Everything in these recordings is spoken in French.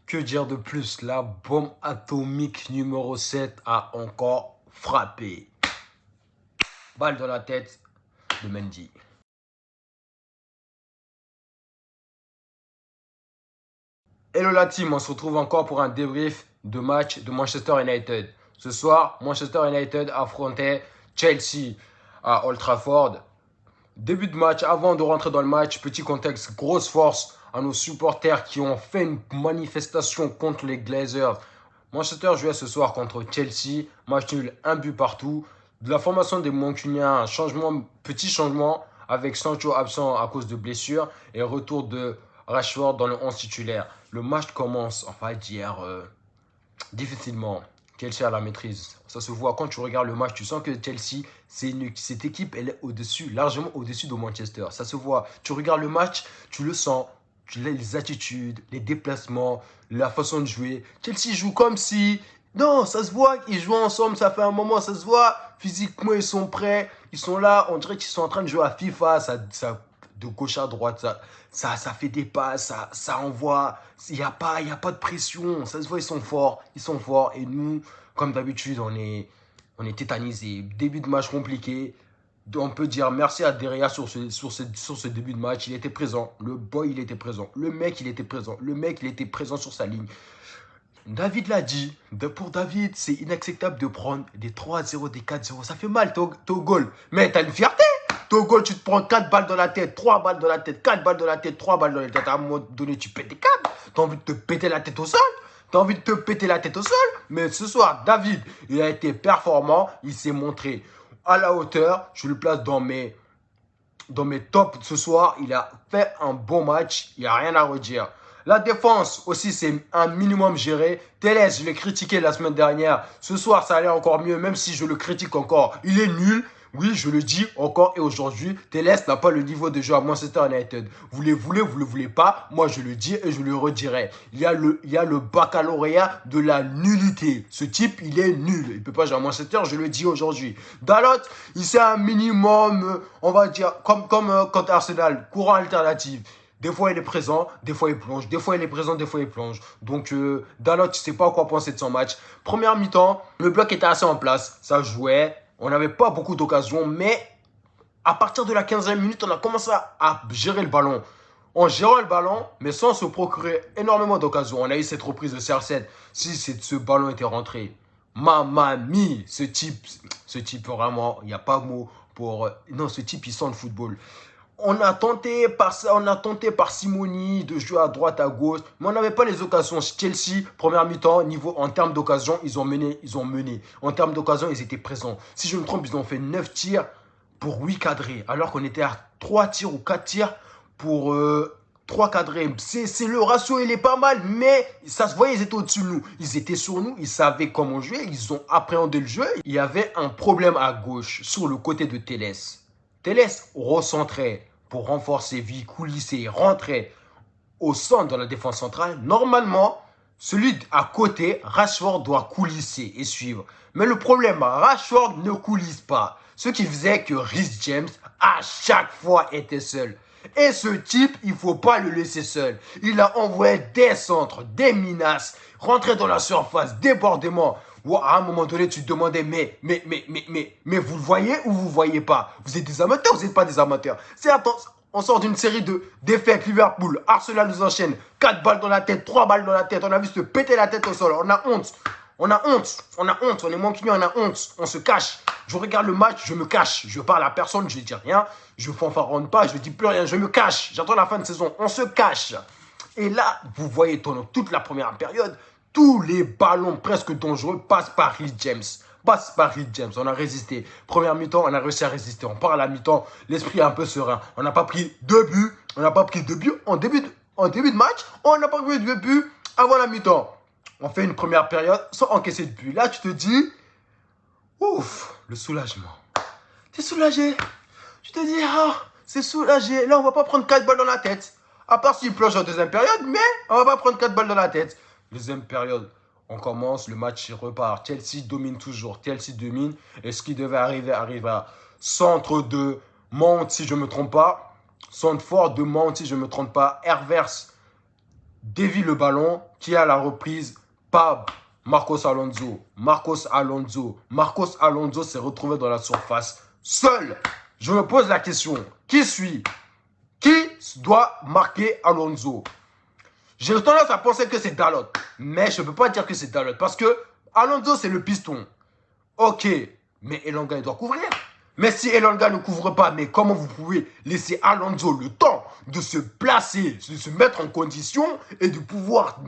Que dire de plus? La bombe atomique numéro 7 a encore frappé. Balle dans la tête de Mendy. Hello la team, on se retrouve encore pour un débrief de match de Manchester United. Ce soir, Manchester United affrontait Chelsea à Old Trafford. Début de match, avant de rentrer dans le match, petit contexte, grosse force à nos supporters qui ont fait une manifestation contre les Glazers. Manchester jouait ce soir contre Chelsea, match nul, un but partout. De la formation des Mancuniens, petit changement avec Sancho absent à cause de blessure et retour de Rashford dans le 11 titulaire. Le match commence, on va dire, difficilement. Chelsea a la maîtrise. Ça se voit quand tu regardes le match, tu sens que Chelsea, cette équipe, elle est au-dessus, largement au-dessus de Manchester. Ça se voit. Tu regardes le match, tu le sens. Les attitudes, les déplacements, la façon de jouer. Chelsea joue comme si... Non, ça se voit, ils jouent ensemble, ça fait un moment, ça se voit. Physiquement, ils sont prêts, ils sont là. On dirait qu'ils sont en train de jouer à FIFA. De gauche à droite, ça fait des passes, ça envoie. Il n'y a pas de pression. Ça se voit, ils sont forts. Ils sont forts. Et nous, comme d'habitude, on est tétanisés. Début de match compliqué. On peut dire merci à Derea sur ce début de match. Il était présent. Le boy, il était présent. Le mec, il était présent. Le mec, il était présent sur sa ligne. David l'a dit. Pour David, c'est inacceptable de prendre des 3-0, des 4-0. Ça fait mal, t'es au goal. Mais t'as une fierté. T'es au goal, tu te prends 4 balles dans la tête, 3 balles dans la tête, 4 balles dans la tête, 3 balles dans la tête. À un moment donné, tu pètes des câbles. T'as envie de te péter la tête au sol. T'as envie de te péter la tête au sol. Mais ce soir, David, il a été performant. Il s'est montré à la hauteur. Je le place dans mes tops ce soir. Il a fait un bon match. Il n'y a rien à redire. La défense aussi, c'est un minimum géré. Telles, je l'ai critiqué la semaine dernière. Ce soir, ça allait encore mieux, même si je le critique encore. Il est nul. Oui, je le dis encore et aujourd'hui, Telles n'a pas le niveau de jeu à Manchester United. Vous le voulez pas. Moi, je le dis et je le redirai. Il y a le baccalauréat de la nullité. Ce type, il est nul. Il ne peut pas jouer à Manchester, je le dis aujourd'hui. Dalot, il c'est un minimum, on va dire, comme contre Arsenal, courant alternatif. Des fois, il est présent, des fois, il plonge. Des fois, il est présent, des fois, il plonge. Donc, Dalot, tu ne sais pas quoi penser de son match. Première mi-temps, le bloc était assez en place. Ça jouait. On n'avait pas beaucoup d'occasions, mais à partir de la 15e minute, on a commencé à gérer le ballon. En gérant le ballon, mais sans se procurer énormément d'occasions. On a eu cette reprise de CR7. Si ce ballon était rentré, mamma mia, ce type vraiment, il n'y a pas de mot pour... Non, ce type, il sent le football. On a tenté par ça, on a tenté par Simoni de jouer à droite, à gauche, mais on n'avait pas les occasions. Chelsea, première mi-temps, en termes d'occasion, ils ont mené. En termes d'occasion, ils étaient présents. Si je me trompe, ils ont fait 9 tirs pour 8 cadrés, alors qu'on était à 3 tirs ou 4 tirs pour 3 cadrés. C'est le ratio, il est pas mal, mais ça se voyait, ils étaient au-dessus de nous. Ils étaient sur nous, ils savaient comment jouer, ils ont appréhendé le jeu. Il y avait un problème à gauche, sur le côté de Telles. Telles recentrait pour renforcer, vie, coulisser, rentrer au centre de la défense centrale. Normalement, celui à côté, Rashford doit coulisser et suivre. Mais le problème, Rashford ne coulisse pas. Ce qui faisait que Reece James, à chaque fois, était seul. Et ce type, il ne faut pas le laisser seul. Il a envoyé des centres, des menaces, rentré dans la surface, débordement. À un moment donné, tu te demandais, mais vous le voyez ou vous ne voyez pas? Vous êtes des amateurs ou vous n'êtes pas des amateurs? On sort d'une série de défaites. Liverpool, Arsenal nous enchaîne. 4 balles dans la tête, 3 balles dans la tête. On a vu se péter la tête au sol. On a honte. On a honte. On est manqués, on a honte. On se cache. Je regarde le match, je me cache. Je parle à personne, je ne dis rien. Je ne fanfaronne pas, je ne dis plus rien. Je me cache. J'attends la fin de saison. On se cache. Et là, vous voyez pendant toute la première période, tous les ballons presque dangereux passent par Reece James. On a résisté. Première mi-temps, on a réussi à résister. On part à la mi-temps, l'esprit est un peu serein. On n'a pas pris 2 buts. En début de match. On n'a pas pris 2 buts avant la mi-temps. On fait une première période sans encaisser de but. Là, tu te dis, ouf, le soulagement. T'es soulagé. Tu te dis, ah, c'est soulagé. Là, on va pas prendre 4 balles dans la tête. À part s'il plonge en deuxième période, mais on va pas prendre 4 balles dans la tête. Deuxième période, on commence, le match repart. Chelsea domine toujours. Chelsea domine. Et ce qui devait arriver, arriva. Centre de Mount, si je ne me trompe pas. Centre fort de Mount, si je ne me trompe pas. Hervers dévie le ballon, qui a la reprise, Pab, Marcos Alonso. Marcos Alonso s'est retrouvé dans la surface seul. Je me pose la question, qui doit marquer Alonso? J'ai tendance à penser que c'est Dalot, mais je ne peux pas dire que c'est Dalot parce que Alonso c'est le piston. Ok, mais Elanga il doit couvrir. Mais si Elanga ne couvre pas, mais comment vous pouvez laisser Alonso le temps de se placer, de se mettre en condition et de pouvoir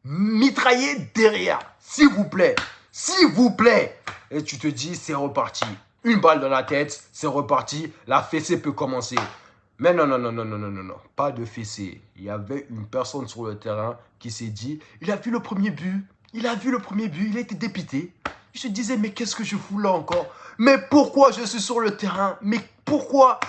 mitrailler derrière? S'il vous plaît, s'il vous plaît. Et tu te dis, c'est reparti. Une balle dans la tête, c'est reparti. La fessée peut commencer. Mais non, pas de fessée. Il y avait une personne sur le terrain qui s'est dit, il a vu le premier but, il a été dépité. Je disais, mais qu'est-ce que je fous là encore? Mais pourquoi je suis sur le terrain? Mais pourquoi?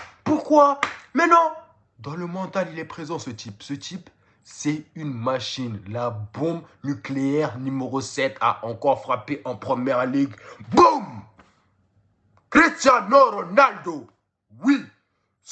Mais non, dans le mental, il est présent ce type. Ce type, c'est une machine. La bombe nucléaire numéro 7 a encore frappé en première ligue. Boum! Cristiano Ronaldo. Oui.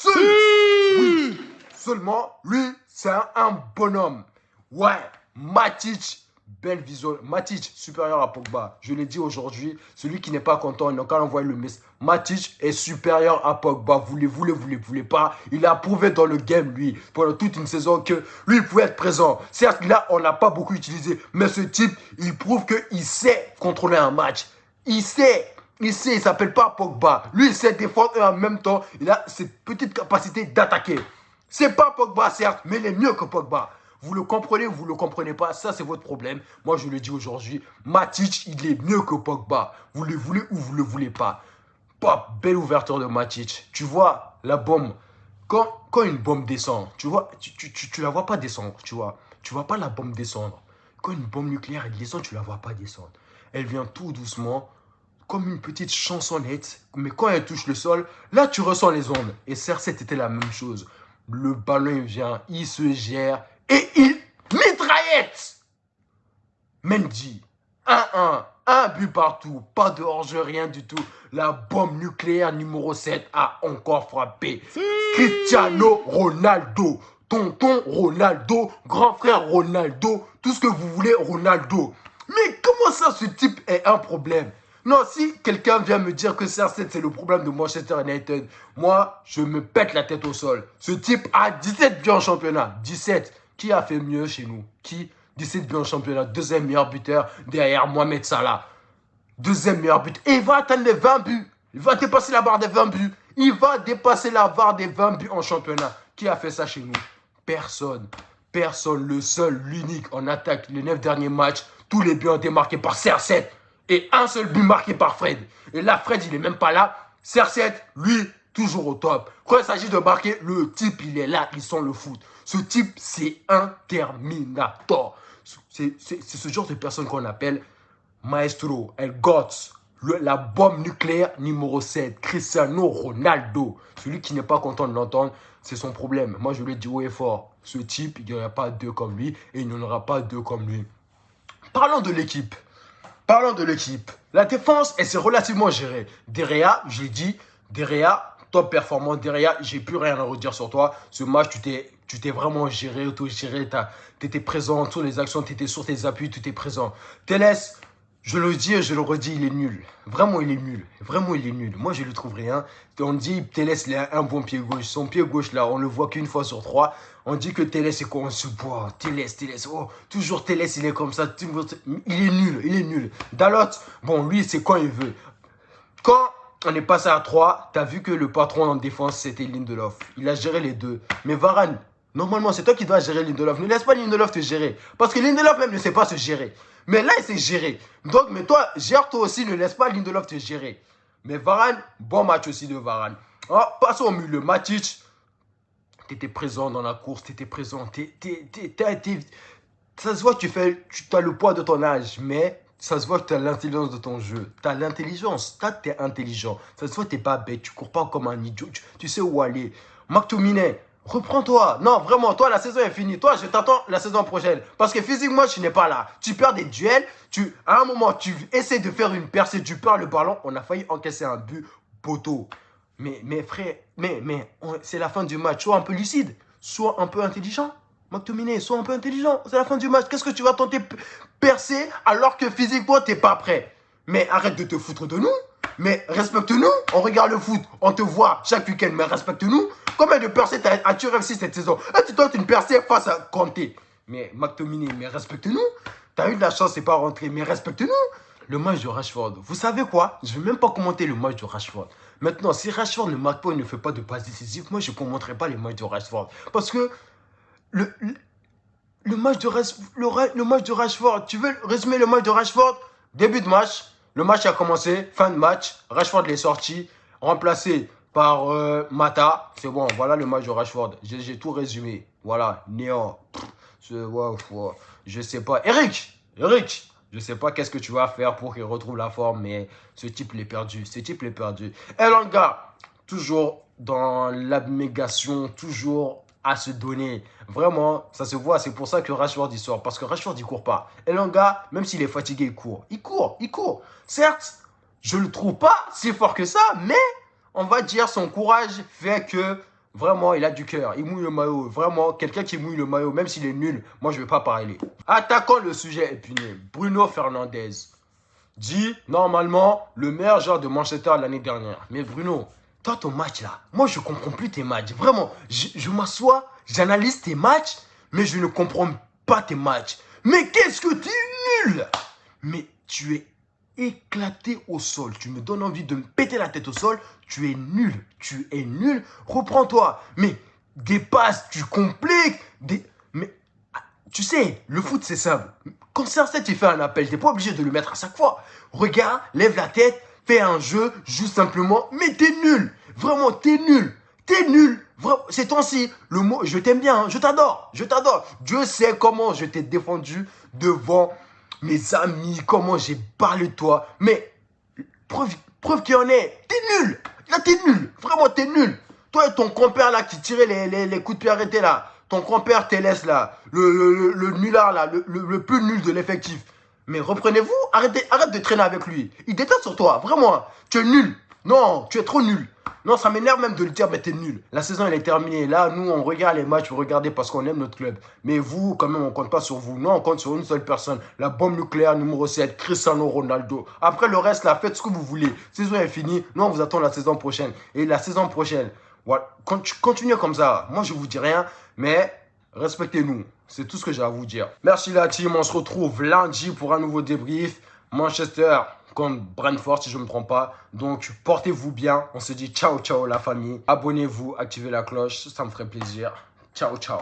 Oui. Seulement, lui, c'est un bonhomme. Ouais, Matic, belle vision. Matic, supérieur à Pogba. Je l'ai dit aujourd'hui, celui qui n'est pas content, il n'a qu'à envoyer le message. Matic est supérieur à Pogba. Vous voulez pas. Il a prouvé dans le game, lui, pendant toute une saison, que lui, il pouvait être présent. Certes, là, on l'a pas beaucoup utilisé, mais ce type, il prouve qu'il sait contrôler un match. Il s'appelle pas Pogba. Lui, il sait défendre et en même temps, il a cette petite capacité d'attaquer. C'est pas Pogba, certes, mais il est mieux que Pogba. Vous le comprenez ou vous le comprenez pas, ça c'est votre problème. Moi, je le dis aujourd'hui, Matic, il est mieux que Pogba. Vous le voulez ou vous le voulez pas. Pop, belle ouverture de Matic. Tu vois, la bombe, quand une bombe descend, tu vois, tu la vois pas descendre, tu vois. Tu vois pas la bombe descendre. Quand une bombe nucléaire elle descend, tu la vois pas descendre. Elle vient tout doucement, comme une petite chansonnette, mais quand elle touche le sol, là tu ressens les ondes. Et CR7 était la même chose. Le ballon il vient, il se gère et il mitraillette. Mendy, 1-1, un but partout, pas de hors-jeu, rien du tout. La bombe nucléaire numéro 7 a encore frappé. Cristiano Ronaldo, tonton Ronaldo, grand frère Ronaldo, tout ce que vous voulez Ronaldo. Mais comment ça ce type est un problème? Non, si quelqu'un vient me dire que CR7 c'est le problème de Manchester United, moi je me pète la tête au sol. Ce type a 17 buts en championnat. 17. Qui a fait mieux chez nous? Qui? 17 buts en championnat. Deuxième meilleur buteur derrière Mohamed Salah. Deuxième meilleur but. Et il va atteindre les 20 buts. Il va dépasser la barre des 20 buts. Il va dépasser la barre des 20 buts en championnat. Qui a fait ça chez nous? Personne. Personne. Le seul, l'unique en attaque. Les 9 derniers matchs, tous les buts ont été marqués par CR7. Et un seul but marqué par Fred. Et là, Fred, il n'est même pas là. CR7, lui, toujours au top. Quand il s'agit de marquer, le type, il est là. Il sent le foot. Ce type, c'est un Terminator. C'est ce genre de personne qu'on appelle Maestro, El Gots, la bombe nucléaire numéro 7, Cristiano Ronaldo. Celui qui n'est pas content de l'entendre, c'est son problème. Moi, je le dis haut et fort. Ce type, il n'y aura pas deux comme lui et il n'y en aura pas deux comme lui. Parlons de l'équipe. La défense, elle s'est relativement gérée. Derrière, je l'ai dit, derrière, top performance. Derrière, j'ai plus rien à redire sur toi. Ce match, tu t'es vraiment géré, auto-géré. Tu étais présent sur les actions, tu étais sur tes appuis, tu étais présent. Teles, je le dis et je le redis, il est nul. Vraiment, il est nul. Moi, je ne lui trouve rien. On dit Teles, il a un bon pied gauche. Son pied gauche, là, on le voit qu'une fois sur 3. On dit que Teles, c'est quoi? On se boit. Teles. Oh, toujours Teles, il est comme ça. Il est nul. Dalot, bon, lui, c'est quand il veut. Quand on est passé à 3, tu as vu que le patron en défense, c'était Lindelof. Il a géré les deux. Mais Varane, normalement, c'est toi qui dois gérer Lindelof. Ne laisse pas Lindelof te gérer. Parce que Lindelof même ne sait pas se gérer. Mais là, il s'est géré. Donc, mais toi, gère toi aussi. Ne laisse pas Lindelof te gérer. Mais Varane, bon match aussi de Varane. Oh, passons au milieu. Matic, tu étais présent dans la course. Tu étais présent. Ça se voit que tu as le poids de ton âge. Mais ça se voit que tu as l'intelligence de ton jeu. Tu as l'intelligence. Tu es intelligent. Ça se voit que tu n'es pas bête. Tu cours pas comme un idiot. Tu sais où aller. McTominay, reprends-toi. Non, vraiment, toi, la saison est finie. Toi, je t'attends la saison prochaine. Parce que physiquement, tu n'es pas là. Tu perds des duels. À un moment, tu essaies de faire une percée. Tu perds le ballon. On a failli encaisser un but poteau. Mais frère, c'est la fin du match. Sois un peu lucide. Sois un peu intelligent. McTominay, sois un peu intelligent. C'est la fin du match. Qu'est-ce que tu vas tenter percer alors que physiquement, t'es pas prêt? Mais arrête de te foutre de nous. Mais respecte-nous. On regarde le foot. On te voit chaque week-end. Mais respecte-nous. Combien de percées as-tu réussi cette saison? Et tu tentes une percée face à Kanté. Mais McTominay, mais respecte-nous. T'as eu de la chance, c'est pas rentré. Mais respecte-nous. Le match de Rashford. Vous savez quoi? Je vais même pas commenter le match de Rashford. Maintenant, si Rashford ne marque pas, il ne fait pas de passe décisive, moi je ne commenterai pas les matchs de Rashford. Parce que le, le match de Rashford, tu veux résumer le match de Rashford? Début de match, le match a commencé, fin de match, Rashford est sorti, remplacé par Mata. C'est bon, voilà le match de Rashford. J'ai tout résumé. Voilà, néant. Je sais pas. Eric, je sais pas qu'est-ce que tu vas faire pour qu'il retrouve la forme, mais ce type l'est perdu. Ce type l'est perdu. Elanga, toujours dans l'abnégation, toujours à se donner. Vraiment, ça se voit. C'est pour ça que Rashford il sort. Parce que Rashford il court pas. Elanga, même s'il est fatigué, il court. Il court. Certes, je le trouve pas si fort que ça, mais on va dire son courage fait que vraiment il a du cœur. Il mouille le maillot. Vraiment, quelqu'un qui mouille le maillot, même s'il est nul, moi je vais pas parler. Attaquons le sujet épineux. Bruno Fernandes dit normalement le meilleur joueur de Manchester l'année dernière. Mais Bruno, toi ton match là, moi je comprends plus tes matchs. Vraiment, je m'assois, j'analyse tes matchs, mais je ne comprends pas tes matchs. Mais qu'est-ce que tu es nul! Mais tu es éclaté au sol. Tu me donnes envie de me péter la tête au sol. Tu es nul. Tu es nul. Reprends-toi. Mais des passes, tu compliques. Mais tu sais, le foot, c'est simple. Quand CR7 il fait un appel, tu n'es pas obligé de le mettre à chaque fois. Regarde, lève la tête, fais un jeu, joue simplement. Mais t'es nul. Vraiment, t'es nul. T'es nul. Ces temps-ci, le mot, je t'aime bien, hein, je t'adore. Je t'adore. Dieu sait comment je t'ai défendu devant mes amis, comment j'ai parlé de toi. Mais preuve qu'il y en est. T'es nul. Là, t'es nul. Vraiment, t'es nul. Toi et ton compère là qui tirait les coups de pied arrêtés là. Ton compère Télès là. Le nulard là. Le plus nul de l'effectif. Mais reprenez-vous. Arrête de traîner avec lui. Il déteste sur toi. Vraiment. Tu es nul. Non, tu es trop nul. Non, ça m'énerve même de le dire, mais t'es nul. La saison, elle est terminée. Là, nous, on regarde les matchs, vous regardez parce qu'on aime notre club. Mais vous, quand même, on compte pas sur vous. Nous, on compte sur une seule personne. La bombe nucléaire numéro 7, Cristiano Ronaldo. Après, le reste, là, faites ce que vous voulez. Saison est finie. Nous, on vous attend la saison prochaine. Et la saison prochaine, voilà, continuez comme ça. Moi, je vous dis rien, mais respectez-nous. C'est tout ce que j'ai à vous dire. Merci la team. On se retrouve lundi pour un nouveau débrief. Manchester contre Brentford si je ne me trompe pas. Donc portez-vous bien. On se dit ciao ciao la famille. Abonnez-vous, activez la cloche, ça me ferait plaisir. Ciao ciao.